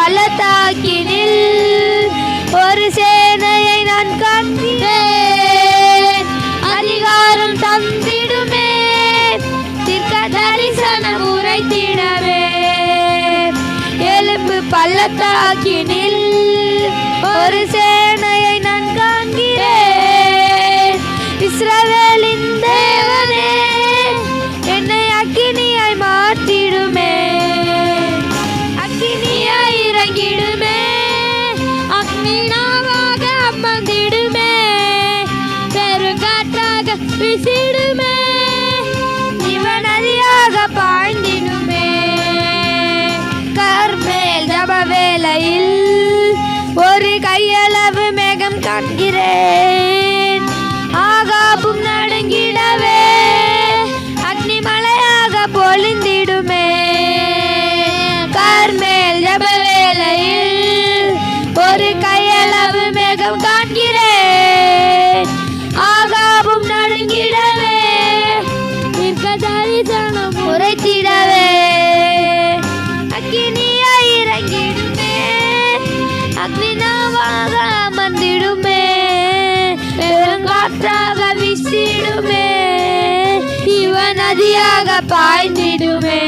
பள்ளத்தாக்கினில் ஒரு சேனையை நான் காண்கிறேன். அதிகாரம் தந்திடுமே, தீர்க்க தரிசனம் உரைத்திடவே. எலும்பு பள்ளத்தாக்கினில் ஒரு சேனையை நான் காண்கிறேன். இஸ்ரவேலின் தேவனே, என்னை அக்கினியாய் மாற்றிடுமே, அக்கினியாய் இறங்கிடுமே, அக்னினாவாக அமர்ந்திடுமே, பெருங்காற்றாக வீசிடுமே, நதியாக பாய்ந்திடுமே. கர்மேல் ஜப வேளையில் ஒரு கையளவு மேகம் காண்கிறேன். ஆகாபும் நடுங்கிடவே அக்னி மழையாக பொழிந்திடுமே. கர்மேல் ஜப வேளையில் ஒரு கையளவு மேகம் காண்கிறேன். ஆகாபும் நடுங்கிடவே தரிசனம் உரைத்திடவே. அக்கினியாய் இறங்கிடுமே, அக்னினாவாக அமர்ந்திடுமே, பெருங்காற்றாக வீசிடுமே, இவன் நதியாக பாய்ந்திடுமே.